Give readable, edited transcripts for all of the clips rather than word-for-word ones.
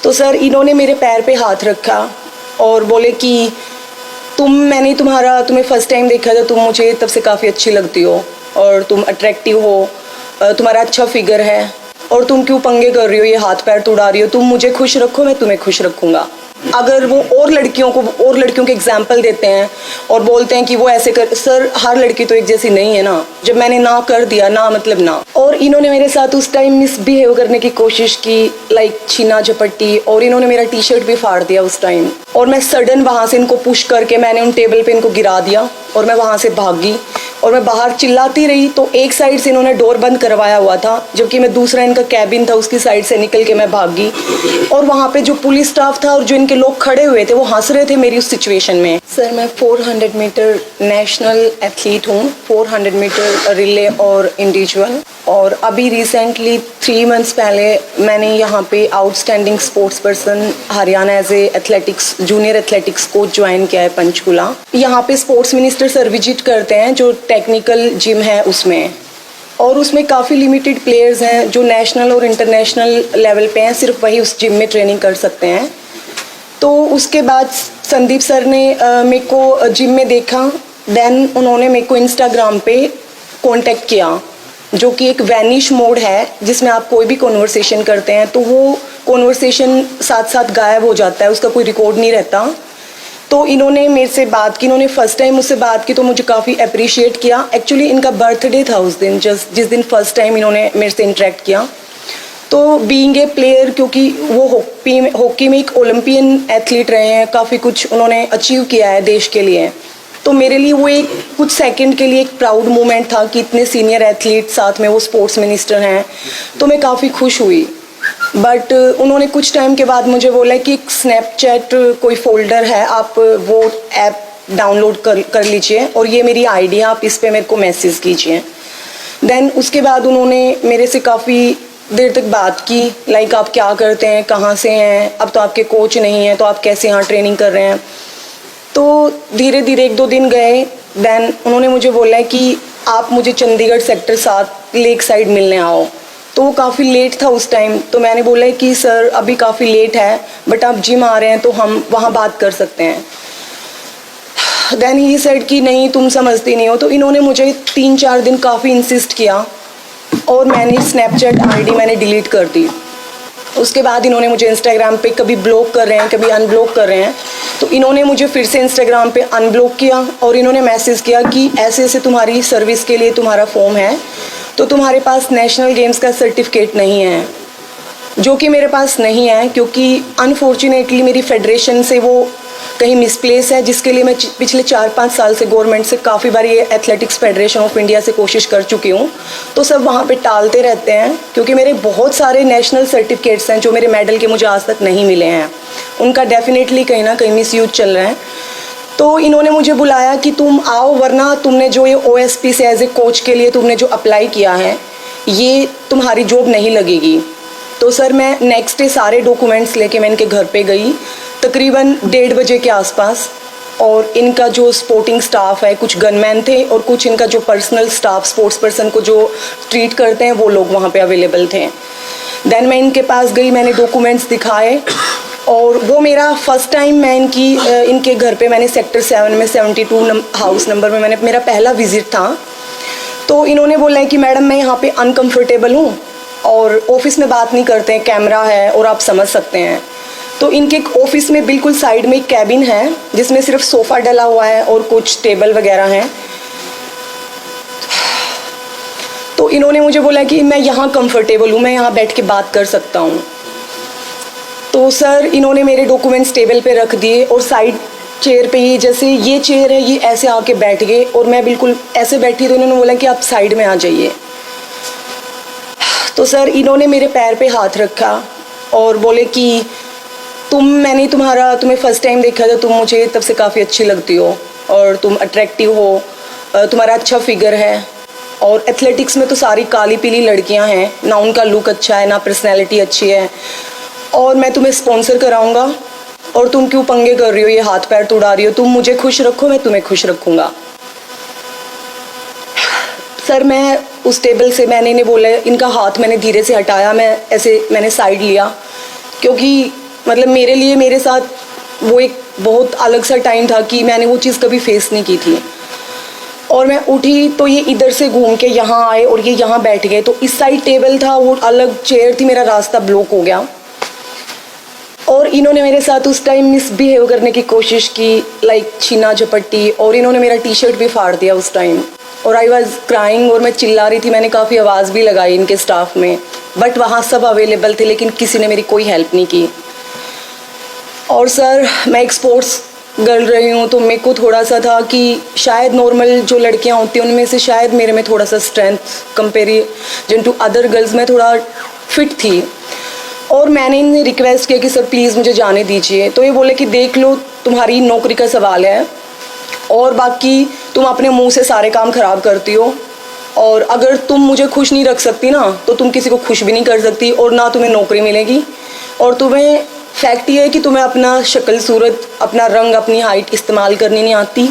तो सर इन्होंने मेरे पैर पे हाथ रखा और बोले कि तुम्हें फ़र्स्ट टाइम देखा था, तुम मुझे तब से काफ़ी अच्छी लगती हो और तुम अट्रैक्टिव हो, तुम्हारा अच्छा फिगर है और तुम क्यों पंगे कर रही हो, ये हाथ पैर तुड़ा रही हो, तुम मुझे खुश रखो, मैं तुम्हें खुश रखूँगा। अगर वो और लड़कियों के एग्जाम्पल देते हैं और बोलते हैं कि वो ऐसे कर, सर हर लड़की तो एक जैसी नहीं है ना। जब मैंने ना कर दिया, ना मतलब ना। और इन्होंने मेरे साथ उस टाइम मिसबिहेव करने की कोशिश की, लाइक छीना झपट्टी, और इन्होंने मेरा टी शर्ट भी फाड़ दिया उस टाइम। और मैं सडन वहाँ से इनको पुश करके मैंने उन टेबल पे इनको गिरा दिया और मैं वहाँ से भागी और मैं बाहर चिल्लाती रही। तो एक साइड से इन्होंने डोर बंद करवाया हुआ था, जबकि मैं दूसरा इनका कैबिन था उसकी साइड से निकल के मैं भागी। और वहाँ पे जो पुलिस स्टाफ था और जो इनके लोग खड़े हुए थे वो हंस रहे थे मेरी उस सिचुएशन में। सर मैं 400 मीटर नेशनल एथलीट हूँ, 400 मीटर रिले और इंडिविजुअल। और अभी रिसेंटली 3 मंथ्स पहले मैंने यहाँ पे outstanding sports person Haryana as a athletics junior athletics coach join किया है पंचकुला। यहाँ पे स्पोर्ट्स मिनिस्टर सर विजिट करते हैं जो टेक्निकल जिम है उसमें, और उसमें काफ़ी लिमिटेड प्लेयर्स हैं जो नेशनल और इंटरनेशनल लेवल पे हैं, सिर्फ वही उस जिम में ट्रेनिंग कर सकते हैं। तो उसके बाद संदीप सर ने मेरे को जिम में देखा, देन उन्होंने मेरे को इंस्टाग्राम पे कांटेक्ट किया, जो कि एक वैनिश मोड है जिसमें आप कोई भी कॉन्वर्सेशन करते हैं तो वो कॉन्वर्सेशन साथ साथ गायब हो जाता है, उसका कोई रिकॉर्ड नहीं रहता। तो इन्होंने मेरे से बात की, इन्होंने फर्स्ट टाइम मुझसे बात की तो मुझे काफ़ी अप्रिशिएट किया। एक्चुअली इनका बर्थडे था उस दिन, जिस दिन फर्स्ट टाइम इन्होंने मेरे से इंटरेक्ट किया। तो बीइंग ए प्लेयर, क्योंकि वो हॉकी में एक ओलंपियन एथलीट रहे हैं, काफ़ी कुछ उन्होंने अचीव किया है देश के लिए, तो मेरे लिए वो एक कुछ सेकंड के लिए एक प्राउड मोमेंट था कि इतने सीनियर एथलीट साथ में वो स्पोर्ट्स मिनिस्टर हैं। तो मैं काफ़ी खुश हुई। बट उन्होंने कुछ टाइम के बाद मुझे बोला कि एक स्नैपचैट कोई फोल्डर है, आप वो ऐप डाउनलोड कर लीजिए और ये मेरी आईडी है, आप इस पर मेरे को मैसेज कीजिए। देन उसके बाद उन्होंने मेरे से काफ़ी देर तक बात की, लाइक आप क्या करते हैं, कहाँ से हैं, अब तो आपके कोच नहीं हैं तो आप कैसे यहाँ ट्रेनिंग कर रहे हैं। तो धीरे धीरे 1-2 दिन गए, देन उन्होंने मुझे बोला कि आप मुझे चंडीगढ़ सेक्टर 7 लेक साइड मिलने आओ। तो वो काफ़ी लेट था उस टाइम, तो मैंने बोला कि सर अभी काफ़ी लेट है, बट आप जिम आ रहे हैं तो हम वहाँ बात कर सकते हैं। देन ही सेड कि नहीं तुम समझती नहीं हो। तो इन्होंने मुझे 3-4 दिन काफ़ी इंसिस्ट किया और मैंने स्नैपचैट आईडी मैंने डिलीट कर दी। उसके बाद इन्होंने मुझे इंस्टाग्राम पे कभी ब्लॉक कर रहे हैं, कभी अनब्लॉक कर रहे हैं। तो इन्होंने मुझे फिर से इंस्टाग्राम पे अनब्लॉक किया और इन्होंने मैसेज किया कि ऐसे ऐसे तुम्हारी सर्विस के लिए तुम्हारा फॉर्म है, तो तुम्हारे पास नेशनल गेम्स का सर्टिफिकेट नहीं है, जो कि मेरे पास नहीं है, क्योंकि अनफॉर्चुनेटली मेरी फेडरेशन से वो कहीं मिसप्लेस है, जिसके लिए मैं पिछले 4-5 साल से गवर्नमेंट से काफ़ी बार ये एथलेटिक्स फेडरेशन ऑफ इंडिया से कोशिश कर चुकी हूँ। तो सब वहाँ पे टालते रहते हैं, क्योंकि मेरे बहुत सारे नेशनल सर्टिफिकेट्स हैं जो मेरे मेडल के मुझे आज तक नहीं मिले हैं, उनका डेफिनेटली कहीं ना कहीं मिसयूज चल रहा है। तो इन्होंने मुझे बुलाया कि तुम आओ, वरना तुमने जो ये OSP से एज ए कोच के लिए तुमने जो अप्लाई किया है, ये तुम्हारी जॉब नहीं लगेगी। तो सर मैं नेक्स्ट डे सारे डॉक्यूमेंट्स लेके मैं इनके घर पे गई, तकरीबन 1:30 बजे के आसपास। और इनका जो स्पोर्टिंग स्टाफ है, कुछ गनमैन थे और कुछ इनका जो पर्सनल स्टाफ स्पोर्ट्स पर्सन को जो ट्रीट करते हैं वो लोग वहाँ पे अवेलेबल थे। देन मैं इनके पास गई, मैंने डॉक्यूमेंट्स दिखाए और वो मेरा फर्स्ट टाइम मैं इनके घर पे मैंने सेक्टर 7 में 72 हाउस नंबर में मैंने मेरा पहला विजिट था। तो इन्होंने बोला है कि मैडम मैं यहाँ पे अनकम्फर्टेबल हूँ और ऑफिस में बात नहीं करते हैं, कैमरा है और आप समझ सकते हैं। तो इनके ऑफिस में बिल्कुल साइड में एक कैबिन है जिसमें सिर्फ सोफ़ा डला हुआ है और कुछ टेबल वगैरह हैं। तो इन्होंने मुझे बोला कि मैं यहाँ कंफर्टेबल हूँ, मैं यहाँ बैठ के बात कर सकता हूँ। तो सर इन्होंने मेरे डॉक्यूमेंट्स टेबल पे रख दिए और साइड चेयर पे ही, जैसे ये चेयर है, ये ऐसे आके बैठ गए और मैं बिल्कुल ऐसे बैठी, तो इन्होंने बोला कि आप साइड में आ जाइए। तो सर इन्होंने मेरे पैर पे हाथ रखा और बोले कि तुम्हें फ़र्स्ट टाइम देखा था, तुम मुझे तब से काफ़ी अच्छी लगती हो और तुम अट्रैक्टिव हो, तुम्हारा अच्छा फिगर है, और एथलेटिक्स में तो सारी काली पीली लड़कियां हैं, ना उनका लुक अच्छा है ना पर्सनैलिटी अच्छी है, और मैं तुम्हें स्पॉन्सर कराऊंगा और तुम क्यों पंगे कर रही हो, ये हाथ पैर तुड़ा रही हो, तुम मुझे खुश रखो, मैं तुम्हें खुश रखूँगा। सर मैं उस टेबल से मैंने इन्हें बोला, इनका हाथ मैंने धीरे से हटाया, मैंने साइड लिया, क्योंकि मतलब मेरे लिए मेरे साथ वो एक बहुत अलग सा टाइम था कि मैंने वो चीज़ कभी फेस नहीं की थी। और मैं उठी तो ये इधर से घूम के यहाँ आए और ये यहाँ बैठ गए, तो इस साइड टेबल था, वो अलग चेयर थी, मेरा रास्ता ब्लॉक हो गया। और इन्होंने मेरे साथ उस टाइम मिसबिहेव करने की कोशिश की, लाइक छीना झपट्टी, और इन्होंने मेरा टी शर्ट भी फाड़ दिया उस टाइम। और आई वॉज क्राइंग और मैं चिल्ला रही थी, मैंने काफ़ी आवाज़ भी लगाई इनके स्टाफ में, बट वहाँ सब अवेलेबल थे लेकिन किसी ने मेरी कोई हेल्प नहीं की। और सर मैं एक स्पोर्ट्स गर्ल रही हूँ, तो मेरे को थोड़ा सा था कि शायद नॉर्मल जो लड़कियाँ होती हैं उनमें से शायद मेरे में थोड़ा सा strength comparison to other girls में थोड़ा फिट थी। और मैंने इन्हें रिक्वेस्ट किया कि सर प्लीज़ मुझे जाने दीजिए, तो ये बोले कि देख लो तुम्हारी नौकरी का सवाल है और बाकी तुम अपने मुंह से सारे काम ख़राब करती हो, और अगर तुम मुझे खुश नहीं रख सकती ना तो तुम किसी को खुश भी नहीं कर सकती, और ना तुम्हें नौकरी मिलेगी। और तुम्हें फैक्ट ये है कि तुम्हें अपना शक्ल सूरत, अपना रंग, अपनी हाइट इस्तेमाल करनी नहीं आती।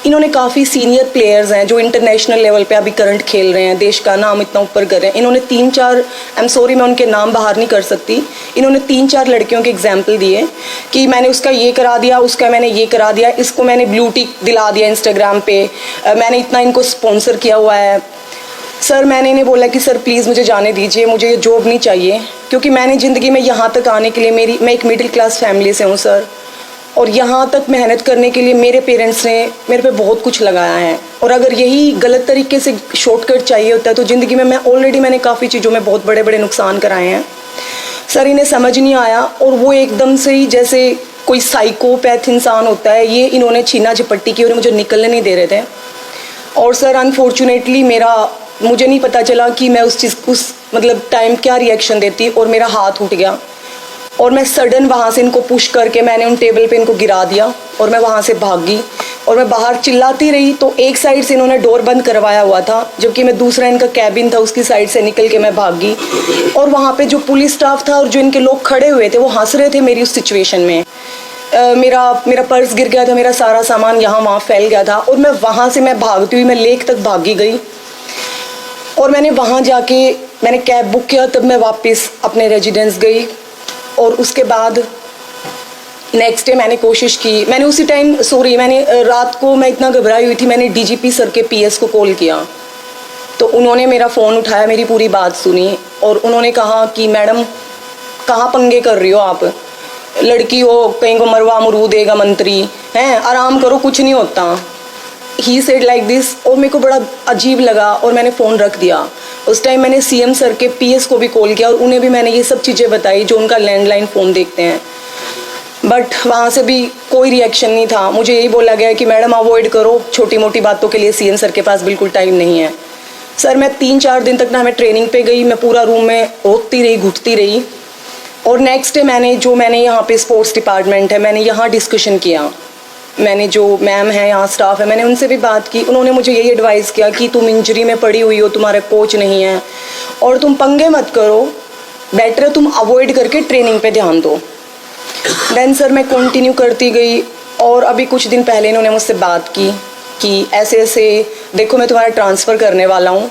इन्होंने काफ़ी सीनियर प्लेयर्स हैं जो इंटरनेशनल लेवल पे अभी करंट खेल रहे हैं, देश का नाम इतना ऊपर कर रहे हैं। इन्होंने 3-4, आई एम सॉरी मैं उनके नाम बाहर नहीं कर सकती, इन्होंने 3-4 लड़कियों के एग्जाम्पल दिए कि मैंने उसका ये करा दिया, उसका मैंने ये करा दिया, इसको मैंने ब्लू टिक दिला दिया इंस्टाग्राम पे, मैंने इतना इनको स्पॉन्सर किया हुआ है। सर मैंने इन्हें बोला कि सर प्लीज़ मुझे जाने दीजिए, मुझे ये जॉब नहीं चाहिए, क्योंकि मैंने ज़िंदगी में यहाँ तक आने के लिए मैं एक मिडिल क्लास फैमिली से हूँ सर, और यहाँ तक मेहनत करने के लिए मेरे पेरेंट्स ने मेरे पे बहुत कुछ लगाया है। और अगर यही गलत तरीके से शॉर्टकट चाहिए होता है तो ज़िंदगी में मैंने काफ़ी चीज़ों में बहुत बड़े बड़े नुकसान कराए हैं। सर इन्हें समझ नहीं आया, और वो एकदम से ही जैसे कोई साइकोपैथ इंसान होता है, ये इन्होंने छीना झपट्टी की और मुझे निकलने नहीं दे रहे थे। और सर अनफॉर्चुनेटली मुझे नहीं पता चला कि मैं उस मतलब टाइम क्या रिएक्शन देती, और मेरा हाथ उठ गया और मैं सडन वहाँ से इनको पुश करके मैंने उन टेबल पे इनको गिरा दिया और मैं वहाँ से भागी और मैं बाहर चिल्लाती रही। तो एक साइड से इन्होंने डोर बंद करवाया हुआ था, जबकि मैं दूसरा इनका कैबिन था उसकी साइड से निकल के मैं भागी। और वहाँ पे जो पुलिस स्टाफ था और जो इनके लोग खड़े हुए थे वो हंस रहे थे मेरी उस सिचुएशन में। मेरा पर्स गिर गया था, मेरा सारा सामान यहाँ वहाँ फैल गया था, और मैं वहाँ से मैं भागती हुई मैं लेक तक भागी गई। और मैंने वहाँ जाके मैंने कैब बुक किया, तब मैं वापस अपने रेजिडेंस गई। और उसके बाद नेक्स्ट डे मैंने कोशिश की, मैंने उसी टाइम मैंने रात को मैं इतना घबराई हुई थी, मैंने डीजीपी सर के पीएस को कॉल किया, तो उन्होंने मेरा फ़ोन उठाया, मेरी पूरी बात सुनी, और उन्होंने कहा कि मैडम कहाँ पंगे कर रही हो आप, लड़की हो, कहीं को मरवा मरू देगा मंत्री हैं, आराम करो कुछ नहीं होता। ही सेड लाइक दिस, और मेरे को बड़ा अजीब लगा और मैंने फ़ोन रख दिया। उस टाइम मैंने सीएम सर के पीएस को भी कॉल किया और उन्हें भी मैंने ये सब चीज़ें बताई जो उनका लैंडलाइन फ़ोन देखते हैं, बट वहाँ से भी कोई रिएक्शन नहीं था। मुझे यही बोला गया कि मैडम अवॉइड करो, छोटी मोटी बातों के लिए सीएम सर के पास बिल्कुल टाइम नहीं है। सर मैं 3-4 दिन तक ना मैं ट्रेनिंग पे गई, मैं पूरा रूम में रोती रही, घुटती रही। और नेक्स्ट डे मैंने यहाँ पे स्पोर्ट्स डिपार्टमेंट है, मैंने यहाँ डिस्कशन किया, मैंने जो मैम है यहाँ स्टाफ है, मैंने उनसे भी बात की। उन्होंने मुझे यही एडवाइस किया कि तुम इंजरी में पड़ी हुई हो, तुम्हारे कोच नहीं है और तुम पंगे मत करो, बेटर है तुम अवॉइड करके ट्रेनिंग पे ध्यान दो। देन सर मैं कंटिन्यू करती गई, और अभी कुछ दिन पहले इन्होंने मुझसे बात की कि ऐसे ऐसे देखो मैं तुम्हारा ट्रांसफ़र करने वाला हूँ,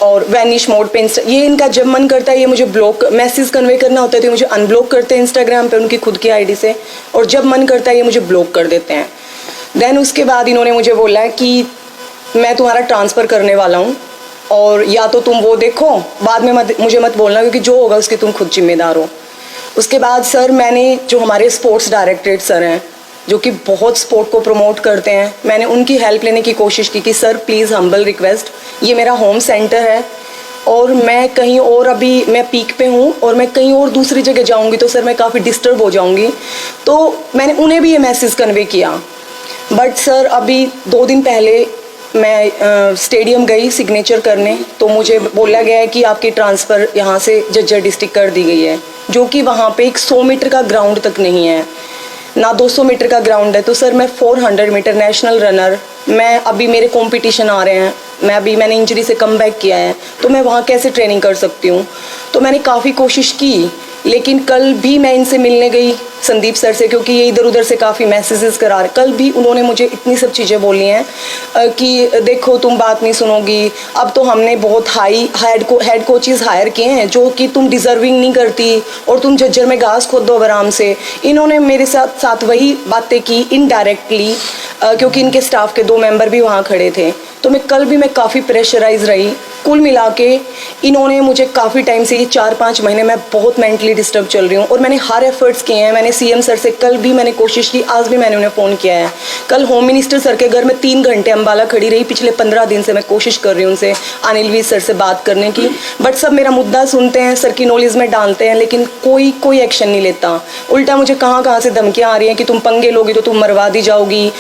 और वैनिश मोड पे ये इनका जब मन करता है ये मुझे ब्लॉक मैसेज कन्वे करना होता है तो ये मुझे अनब्लॉक करते हैं इंस्टाग्राम पे उनकी खुद की आईडी से, और जब मन करता है ये मुझे ब्लॉक कर देते हैं। देन उसके बाद इन्होंने मुझे बोला है कि मैं तुम्हारा ट्रांसफ़र करने वाला हूँ, और या तो तुम वो देखो, बाद में मुझे मत बोलना, क्योंकि जो होगा उसके तुम खुद जिम्मेदार हो। उसके बाद सर मैंने जो हमारे स्पोर्ट्स डायरेक्टरेट सर हैं जो कि बहुत स्पोर्ट को प्रमोट करते हैं, मैंने उनकी हेल्प लेने की कोशिश की कि सर प्लीज़ हम्बल रिक्वेस्ट, ये मेरा होम सेंटर है और मैं कहीं और अभी मैं पीक पे हूँ और मैं कहीं और दूसरी जगह जाऊँगी तो सर मैं काफ़ी डिस्टर्ब हो जाऊँगी। तो मैंने उन्हें भी ये मैसेज कन्वे किया। बट सर अभी 2 दिन पहले मैं स्टेडियम गई सिग्नेचर करने, तो मुझे बोला गया है कि आपकी ट्रांसफ़र यहाँ से झज्जर डिस्ट्रिक्ट कर दी गई है, जो कि वहाँ पे एक 100 मीटर का ग्राउंड तक नहीं है, ना 200 मीटर का ग्राउंड है। तो सर मैं 400 मीटर नेशनल रनर, मैं अभी मेरे कंपटीशन आ रहे हैं, मैंने इंजरी से कम बैक किया है, तो मैं वहाँ कैसे ट्रेनिंग कर सकती हूँ। तो मैंने काफ़ी कोशिश की, लेकिन कल भी मैं इनसे मिलने गई संदीप सर से, क्योंकि ये इधर उधर से काफ़ी मैसेजेस करा रहे। कल भी उन्होंने मुझे इतनी सब चीज़ें बोली हैं कि देखो तुम बात नहीं सुनोगी, अब तो हमने बहुत हेड कोचेस हायर किए हैं जो कि तुम डिज़र्विंग नहीं करती और तुम झज्जर में घास खोद दो आराम से। इन्होंने मेरे साथ वही बातें की इनडायरेक्टली, क्योंकि इनके स्टाफ के 2 मेंबर भी वहाँ खड़े थे। तो कल भी मैं काफ़ी प्रेशराइज रही। कुल मिला के इन्होंने मुझे काफ़ी टाइम से, ये 4-5 महीने मैं बहुत मेंटली डिस्टर्ब चल रही हूँ और मैंने हर एफर्ट्स किए हैं। मैंने सीएम सर से कल भी मैंने कोशिश की, आज भी मैंने उन्हें फ़ोन किया है। कल होम मिनिस्टर सर के घर में 3 घंटे अम्बाला खड़ी रही। पिछले 15 दिन से मैं कोशिश कर रही हूँ उनसे, अनिल वीर सर से बात करने की, बट सब मेरा मुद्दा सुनते हैं, सर की नॉलेज में डालते हैं, लेकिन कोई एक्शन नहीं लेता। उल्टा मुझे कहाँ से धमकियाँ आ रही हैं कि तुम पंगे लोगी तो तुम मरवा दी जाओगी।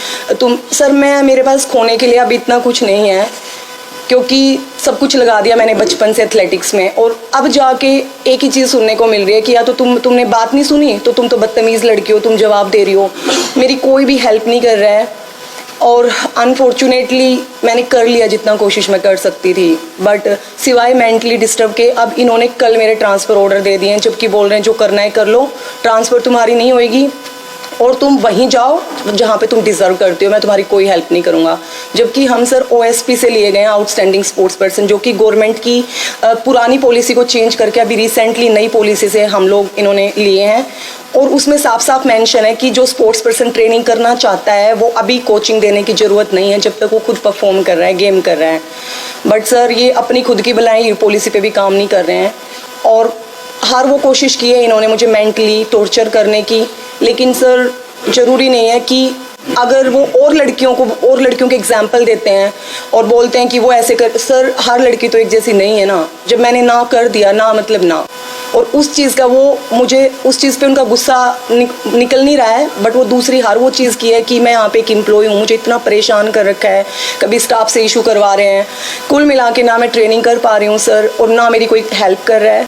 सर मेरे पास खोने के लिए अब इतना कुछ नहीं है, क्योंकि सब कुछ लगा दिया मैंने बचपन से एथलेटिक्स में, और अब जाके एक ही चीज़ सुनने को मिल रही है कि या तो तुमने बात नहीं सुनी तो तुम तो बदतमीज़ लड़की हो, तुम जवाब दे रही हो। मेरी कोई भी हेल्प नहीं कर रहा है और अनफॉर्चुनेटली मैंने कर लिया जितना कोशिश मैं कर सकती थी, बट सिवाय मेंटली डिस्टर्ब के अब इन्होंने कल मेरे ट्रांसफ़र ऑर्डर दे दिए हैं, जबकि बोल रहे हैं जो करना है कर लो, ट्रांसफ़र तुम्हारी नहीं होएगी और तुम वहीं जाओ जहाँ पे तुम डिज़र्व करते हो, मैं तुम्हारी कोई हेल्प नहीं करूँगा। जबकि हम सर ओएसपी से लिए गए हैं, आउटस्टैंडिंग स्पोर्ट्स पर्सन, जो कि गवर्नमेंट की पुरानी पॉलिसी को चेंज करके अभी रिसेंटली नई पॉलिसी से हम लोग इन्होंने लिए हैं, और उसमें साफ मेंशन है कि जो स्पोर्ट्स पर्सन ट्रेनिंग करना चाहता है वो अभी कोचिंग देने की ज़रूरत नहीं है जब तक वो खुद परफॉर्म कर रहा है, गेम कर रहा है। बट सर ये अपनी खुद की भलाई पॉलिसी पे भी काम नहीं कर रहे हैं और हर वो कोशिश की है इन्होंने मुझे मेंटली टॉर्चर करने की। लेकिन सर ज़रूरी नहीं है कि अगर वो और लड़कियों के एग्जाम्पल देते हैं और बोलते हैं कि वो ऐसे कर, सर हर लड़की तो एक जैसी नहीं है ना। जब मैंने ना कर दिया, ना मतलब ना, और उस चीज़ का मुझे उस चीज़ पे उनका गुस्सा निकल नहीं रहा है, बट वो दूसरी हर वो चीज़ की है कि मैं यहाँ पे एक एम्प्लॉय हूँ, मुझे इतना परेशान कर रखा है, कभी स्टाफ से इशू करवा रहे हैं। कुल मिला के ना मैं ट्रेनिंग कर पा रही हूँ सर, और ना मेरी कोई हेल्प कर रहा है।